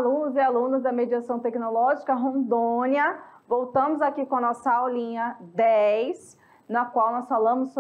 alunos e alunas da Mediação Tecnológica Rondônia. Voltamos aqui com a nossa aulinha 10, na qual nós falamos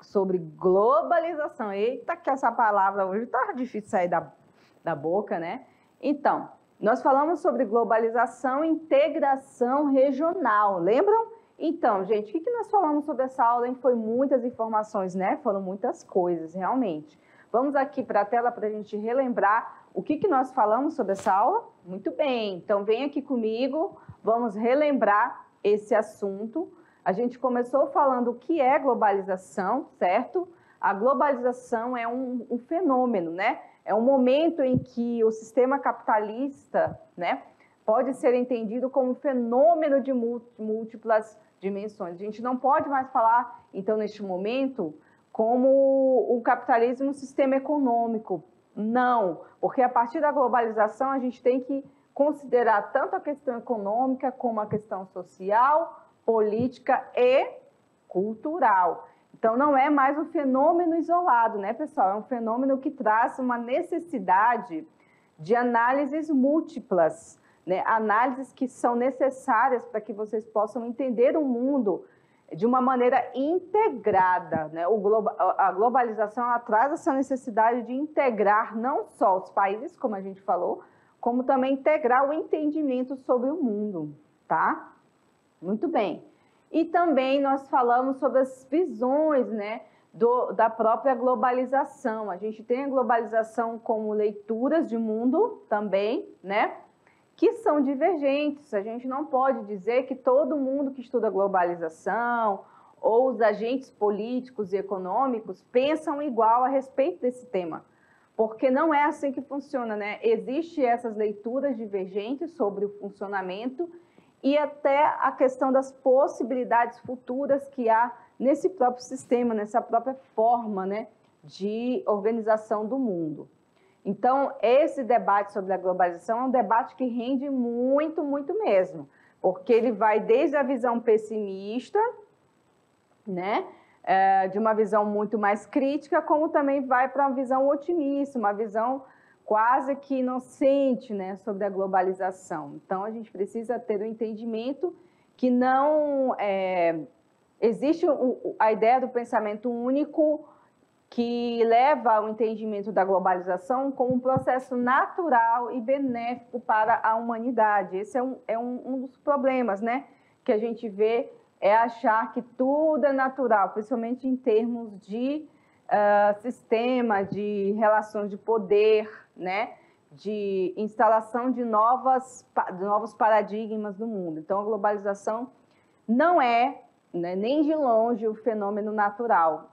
sobre globalização. Eita, que essa palavra hoje está difícil sair da boca, né? Então, nós falamos sobre globalização e integração regional, lembram? Então, gente, o que nós falamos sobre essa aula, hein? Foi muitas informações, né? Foram muitas coisas, realmente. Vamos aqui para a tela para a gente relembrar o que nós falamos sobre essa aula? Muito bem, então vem aqui comigo, vamos relembrar esse assunto. A gente começou falando o que é globalização, certo? A globalização é um fenômeno, né? É um momento em que o sistema capitalista, né, pode ser entendido como um fenômeno de múltiplas dimensões. A gente não pode mais falar, então, neste momento, como o capitalismo um sistema econômico. Não, porque a partir da globalização a gente tem que considerar tanto a questão econômica como a questão social, política e cultural. Então, não é mais um fenômeno isolado, né, pessoal? É um fenômeno que traz uma necessidade de análises múltiplas, né? Análises que são necessárias para que vocês possam entender o mundo de uma maneira integrada, né? A globalização ela traz essa necessidade de integrar não só os países, como a gente falou, como também integrar o entendimento sobre o mundo, tá? Muito bem. E também nós falamos sobre as visões, né, da própria globalização. A gente tem a globalização como leituras de mundo também, né, que são divergentes. A gente não pode dizer que todo mundo que estuda globalização ou os agentes políticos e econômicos pensam igual a respeito desse tema, porque não é assim que funciona, né? Existem essas leituras divergentes sobre o funcionamento e até a questão das possibilidades futuras que há nesse próprio sistema, nessa própria forma, né, de organização do mundo. Então, esse debate sobre a globalização é um debate que rende muito, muito mesmo, porque ele vai desde a visão pessimista, né, de uma visão muito mais crítica, como também vai para uma visão otimista, uma visão quase que inocente, né, sobre a globalização. Então, a gente precisa ter o entendimento que não existe a ideia do pensamento único que leva ao entendimento da globalização como um processo natural e benéfico para a humanidade. Esse é um dos problemas, né, que a gente vê, é achar que tudo é natural, principalmente em termos de sistema, de relações de poder, né, de instalação de novos paradigmas no mundo. Então, a globalização não é, né, nem de longe o fenômeno natural,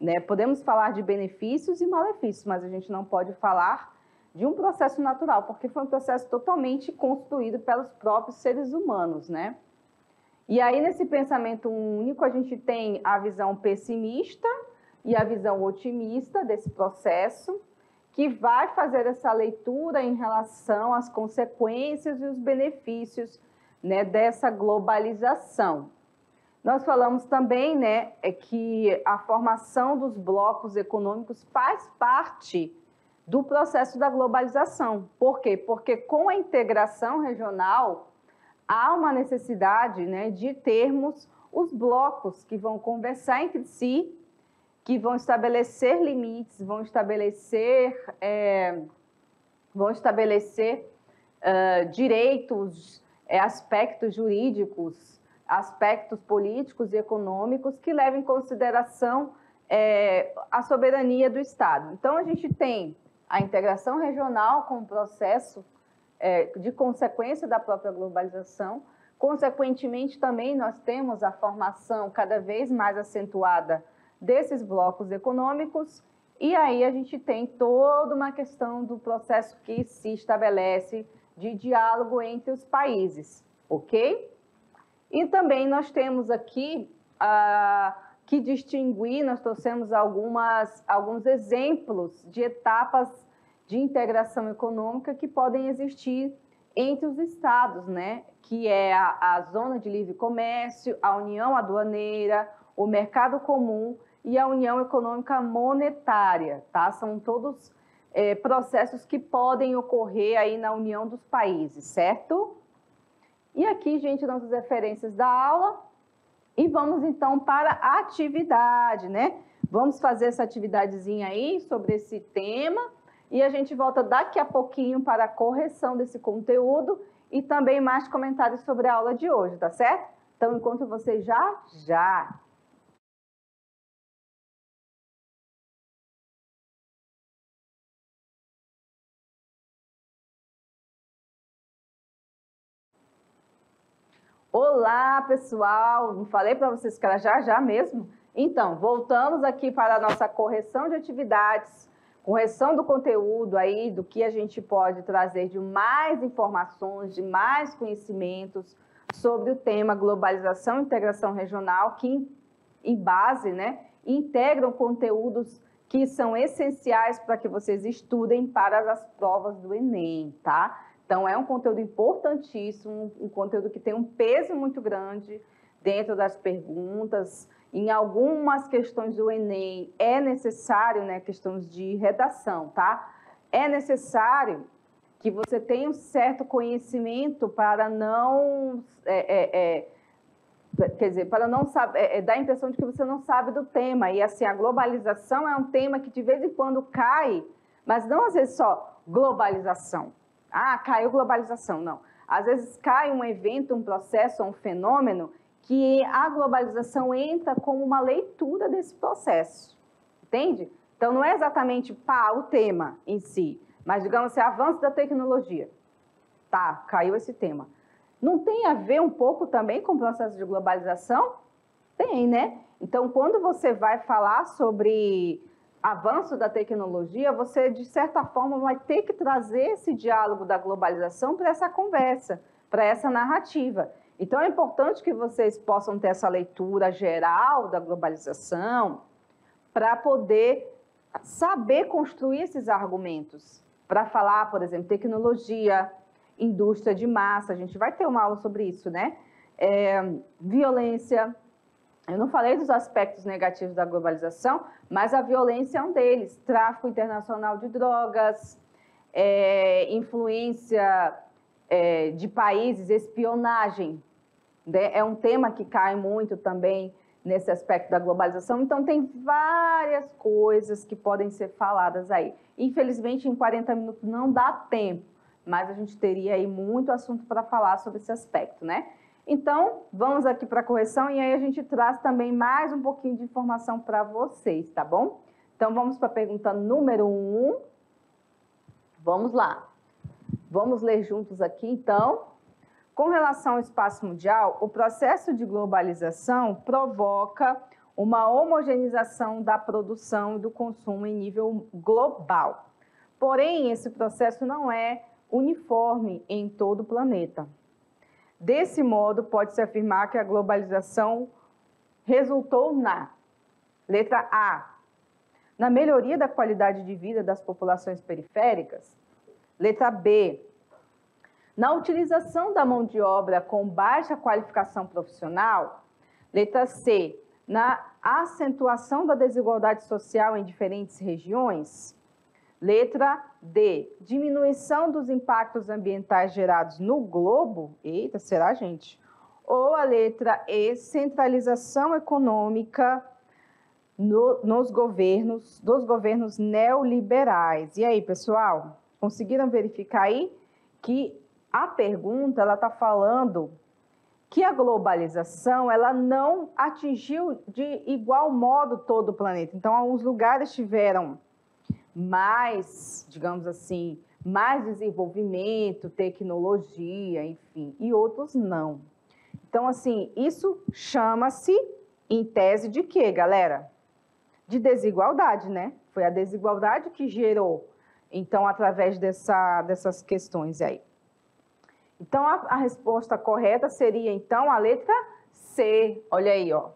né? Podemos falar de benefícios e malefícios, mas a gente não pode falar de um processo natural, porque foi um processo totalmente construído pelos próprios seres humanos, né? E aí, nesse pensamento único, a gente tem a visão pessimista e a visão otimista desse processo, que vai fazer essa leitura em relação às consequências e os benefícios, né, dessa globalização. Nós falamos também, né, que a formação dos blocos econômicos faz parte do processo da globalização. Por quê? Porque com a integração regional, há uma necessidade, né, de termos os blocos que vão conversar entre si, que vão estabelecer limites, vão estabelecer direitos, aspectos jurídicos, aspectos políticos e econômicos que levam em consideração a soberania do Estado. Então, a gente tem a integração regional como processo de consequência da própria globalização. Consequentemente, também nós temos a formação cada vez mais acentuada desses blocos econômicos, e aí a gente tem toda uma questão do processo que se estabelece de diálogo entre os países, ok? E também nós temos aqui que distinguir, nós trouxemos alguns exemplos de etapas de integração econômica que podem existir entre os estados, né? Que é a zona de livre comércio, a união aduaneira, o mercado comum e a união econômica monetária, tá? São todos processos que podem ocorrer aí na união dos países, certo? E aqui, gente, nossas referências da aula. E vamos, então, para a atividade, né? Vamos fazer essa atividadezinha aí sobre esse tema e a gente volta daqui a pouquinho para a correção desse conteúdo e também mais comentários sobre a aula de hoje, tá certo? Então, enquanto você já. Olá, pessoal! Não falei para vocês que era já mesmo? Então, voltamos aqui para a nossa correção de atividades, correção do conteúdo aí, do que a gente pode trazer de mais informações, de mais conhecimentos sobre o tema globalização e integração regional, que em base, né, integram conteúdos que são essenciais para que vocês estudem para as provas do Enem, tá? Então, é um conteúdo importantíssimo, um conteúdo que tem um peso muito grande dentro das perguntas. Em algumas questões do Enem é necessário, né, questões de redação, tá? É necessário que você tenha um certo conhecimento para não, quer dizer, para não saber, dar a impressão de que você não sabe do tema. E assim, a globalização é um tema que de vez em quando cai, mas não às vezes só globalização. Ah, caiu globalização, não. Às vezes cai um evento, um processo, um fenômeno que a globalização entra como uma leitura desse processo, entende? Então, não é exatamente o tema em si, mas, digamos assim, avanço da tecnologia. Tá, caiu esse tema. Não tem a ver um pouco também com o processo de globalização? Tem, né? Então, quando você vai falar sobre avanço da tecnologia, você, de certa forma, vai ter que trazer esse diálogo da globalização para essa conversa, para essa narrativa. Então, é importante que vocês possam ter essa leitura geral da globalização para poder saber construir esses argumentos. Para falar, por exemplo, tecnologia, indústria de massa, a gente vai ter uma aula sobre isso, né? Violência. Eu não falei dos aspectos negativos da globalização, mas a violência é um deles. Tráfico internacional de drogas, influência de países, espionagem. Né? É um tema que cai muito também nesse aspecto da globalização. Então, tem várias coisas que podem ser faladas aí. Infelizmente, em 40 minutos não dá tempo, mas a gente teria aí muito assunto para falar sobre esse aspecto, né? Então, vamos aqui para a correção e aí a gente traz também mais um pouquinho de informação para vocês, tá bom? Então, vamos para a pergunta número 1. Vamos lá. Vamos ler juntos aqui, então. Com relação ao espaço mundial, o processo de globalização provoca uma homogeneização da produção e do consumo em nível global. Porém, esse processo não é uniforme em todo o planeta. Desse modo, pode-se afirmar que a globalização resultou na letra A, na melhoria da qualidade de vida das populações periféricas. Letra B, na utilização da mão de obra com baixa qualificação profissional. Letra C, na acentuação da desigualdade social em diferentes regiões. Letra D, diminuição dos impactos ambientais gerados no globo. Eita, será, gente? Ou a letra E, centralização econômica dos governos neoliberais. E aí, pessoal, conseguiram verificar aí que a pergunta ela está falando que a globalização ela não atingiu de igual modo todo o planeta. Então, alguns lugares tiveram mais, digamos assim, mais desenvolvimento, tecnologia, enfim, e outros não. Então, assim, isso chama-se, em tese, de quê, galera? De desigualdade, né? Foi a desigualdade que gerou, então, através dessas questões aí. Então, a resposta correta seria, então, a letra C. Olha aí, ó.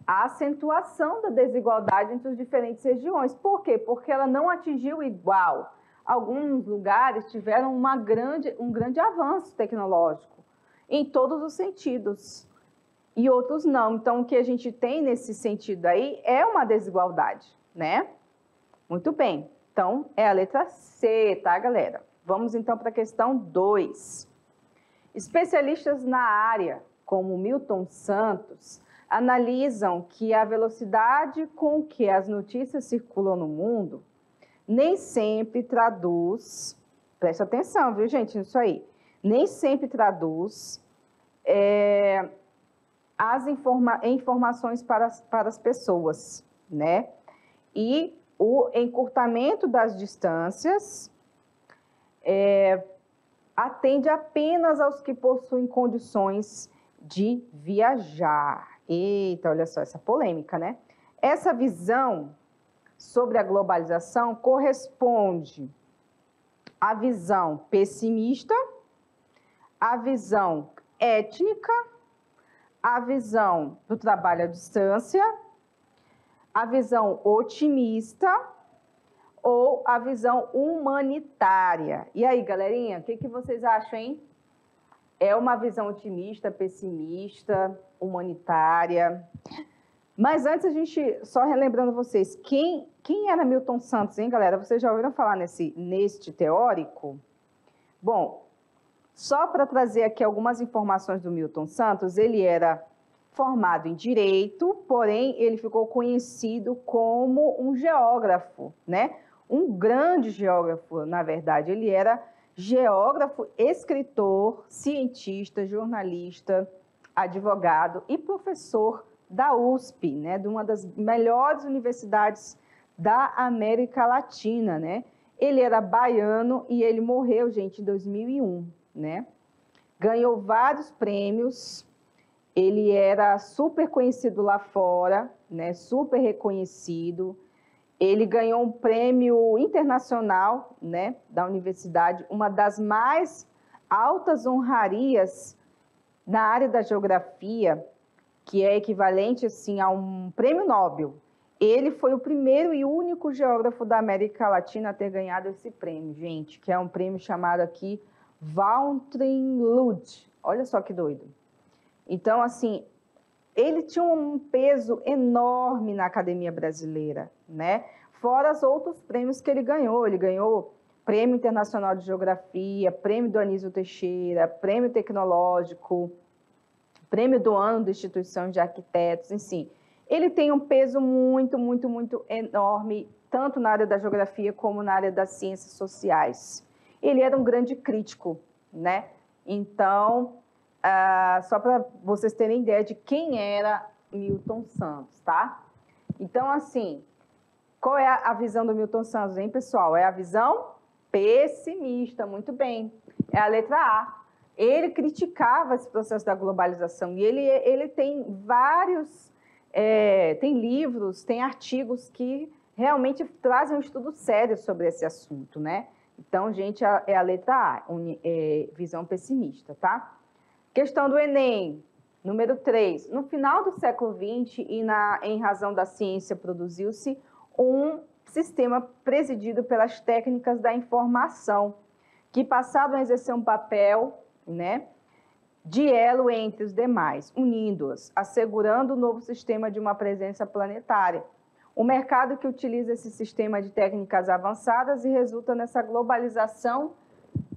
A acentuação da desigualdade entre as diferentes regiões. Por quê? Porque ela não atingiu igual. Alguns lugares tiveram um grande avanço tecnológico, em todos os sentidos, e outros não. Então, o que a gente tem nesse sentido aí é uma desigualdade, né? Muito bem. Então, é a letra C, tá, galera? Vamos, então, para a questão 2. Especialistas na área, como Milton Santos, analisam que a velocidade com que as notícias circulam no mundo nem sempre traduz, presta atenção, viu, gente, nisso aí, nem sempre traduz as informações para as pessoas, né? E o encurtamento das distâncias atende apenas aos que possuem condições de viajar. Eita, olha só essa polêmica, né? Essa visão sobre a globalização corresponde à visão pessimista, à visão étnica, à visão do trabalho à distância, à visão otimista ou a visão humanitária. E aí, galerinha, o que vocês acham, hein? É uma visão otimista, pessimista, humanitária? Mas antes, a gente, só relembrando vocês, quem era Milton Santos, hein, galera? Vocês já ouviram falar neste teórico? Bom, só para trazer aqui algumas informações do Milton Santos, ele era formado em Direito, porém, ele ficou conhecido como um geógrafo, né? Um grande geógrafo, na verdade. Ele era geógrafo, escritor, cientista, jornalista, advogado e professor da USP, né? De uma das melhores universidades da América Latina, né? Ele era baiano e ele morreu, gente, em 2001, né? Ganhou vários prêmios. Ele era super conhecido lá fora, né? Super reconhecido. Ele ganhou um prêmio internacional, né, da universidade, uma das mais altas honrarias na área da geografia, que é equivalente assim, a um prêmio Nobel. Ele foi o primeiro e único geógrafo da América Latina a ter ganhado esse prêmio, gente, que é um prêmio chamado aqui Walter Lud. Olha só que doido. Então, assim, ele tinha um peso enorme na academia brasileira, né? Fora os outros prêmios que ele ganhou. Ele ganhou Prêmio Internacional de Geografia, Prêmio do Anísio Teixeira, Prêmio Tecnológico, Prêmio do Ano da Instituição de Arquitetos, enfim. Ele tem um peso muito, muito, muito enorme, tanto na área da geografia como na área das ciências sociais. Ele era um grande crítico, né? Então, só para vocês terem ideia de quem era Milton Santos, tá? Então, assim, qual é a visão do Milton Santos, hein, pessoal? É a visão pessimista, muito bem. É a letra A. Ele criticava esse processo da globalização e ele tem vários, tem livros, tem artigos que realmente trazem um estudo sério sobre esse assunto, né? Então, gente, é a letra A, visão pessimista, tá? Questão do Enem, número 3. No final do século XX e em razão da ciência, produziu-se um sistema presidido pelas técnicas da informação, que passaram a exercer um papel, né, de elo entre os demais, unindo-os, assegurando o novo sistema de uma presença planetária. O mercado que utiliza esse sistema de técnicas avançadas e resulta nessa globalização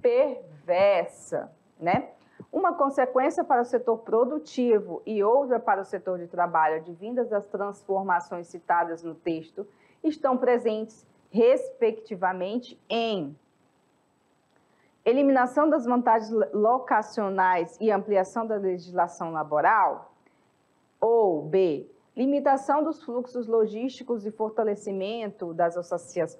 perversa, né? Uma consequência para o setor produtivo e outra para o setor de trabalho, advindas das transformações citadas no texto, estão presentes, respectivamente, em eliminação das vantagens locacionais e ampliação da legislação laboral, ou B, limitação dos fluxos logísticos e fortalecimento das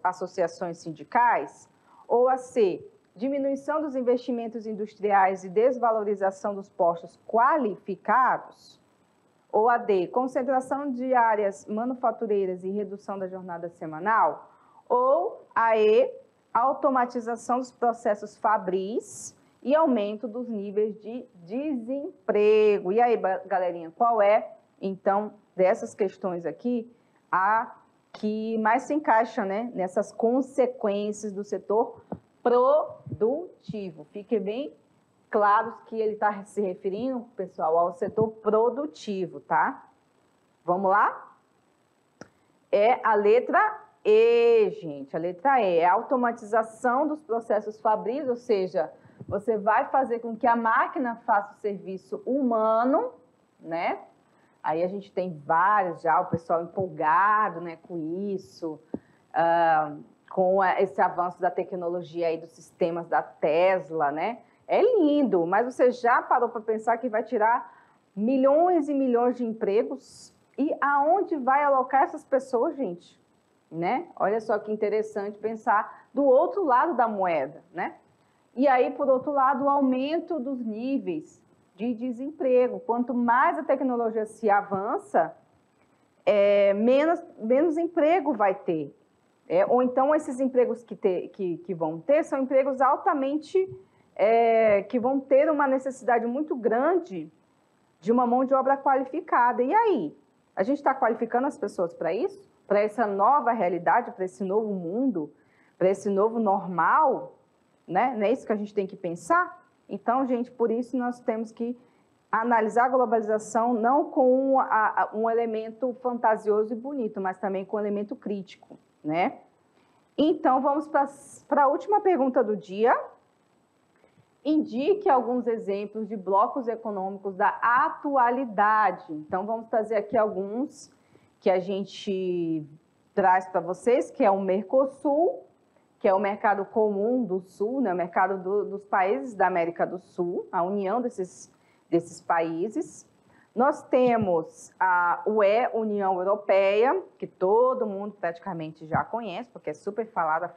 associações sindicais, ou a C, diminuição dos investimentos industriais e desvalorização dos postos qualificados, ou a D, concentração de áreas manufatureiras e redução da jornada semanal, ou a E, automatização dos processos fabris e aumento dos níveis de desemprego. E aí, galerinha, qual é, então, dessas questões aqui, a que mais se encaixa, né, nessas consequências do setor produtivo? Fique bem claro que ele está se referindo, pessoal, ao setor produtivo, tá? Vamos lá? É a letra E, gente, a letra E é a automatização dos processos fabris, ou seja, você vai fazer com que a máquina faça o serviço humano, né? Aí a gente tem vários já, o pessoal empolgado, né, com isso, com esse avanço da tecnologia aí dos sistemas da Tesla, né? É lindo, mas você já parou para pensar que vai tirar milhões e milhões de empregos? E aonde vai alocar essas pessoas, gente? Né? Olha só que interessante pensar do outro lado da moeda, né? E aí, por outro lado, o aumento dos níveis de desemprego. Quanto mais a tecnologia se avança, menos emprego vai ter. Ou então, esses empregos que vão ter são empregos altamente... que vão ter uma necessidade muito grande de uma mão de obra qualificada. E aí? A gente está qualificando as pessoas para isso? Para essa nova realidade, para esse novo mundo, para esse novo normal? Né? Não é isso que a gente tem que pensar? Então, gente, por isso nós temos que analisar a globalização não com um elemento fantasioso e bonito, mas também com um elemento crítico, né? Então, vamos para a última pergunta do dia. Indique alguns exemplos de blocos econômicos da atualidade. Então, vamos trazer aqui alguns que a gente traz para vocês, que é o Mercosul, que é o mercado comum do Sul, né? O mercado dos países da América do Sul, a união desses países. Nós temos a UE, União Europeia, que todo mundo praticamente já conhece, porque é super falada,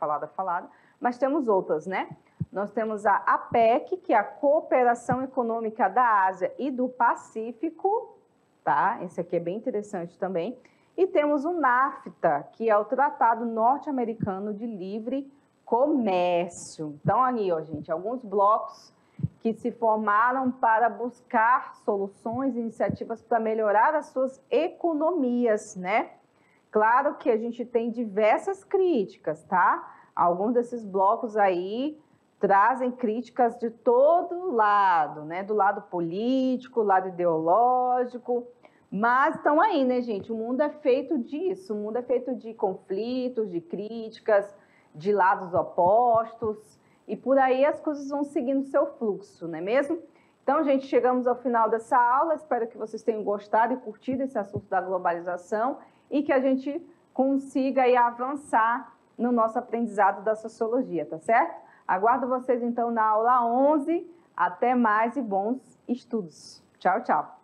mas temos outras, né? Nós temos a APEC, que é a Cooperação Econômica da Ásia e do Pacífico, tá? Esse aqui é bem interessante também. E temos o NAFTA, que é o Tratado Norte-Americano de Livre Comércio. Então, aí, ó, gente, alguns blocos que se formaram para buscar soluções e iniciativas para melhorar as suas economias, né? Claro que a gente tem diversas críticas, tá? Alguns desses blocos aí trazem críticas de todo lado, né? Do lado político, lado ideológico, mas estão aí, né, gente? O mundo é feito disso, o mundo é feito de conflitos, de críticas, de lados opostos, e por aí as coisas vão seguindo seu fluxo, não é mesmo? Então, gente, chegamos ao final dessa aula, espero que vocês tenham gostado e curtido esse assunto da globalização e que a gente consiga aí avançar no nosso aprendizado da sociologia, tá certo? Aguardo vocês, então, na aula 11. Até mais e bons estudos. Tchau, tchau.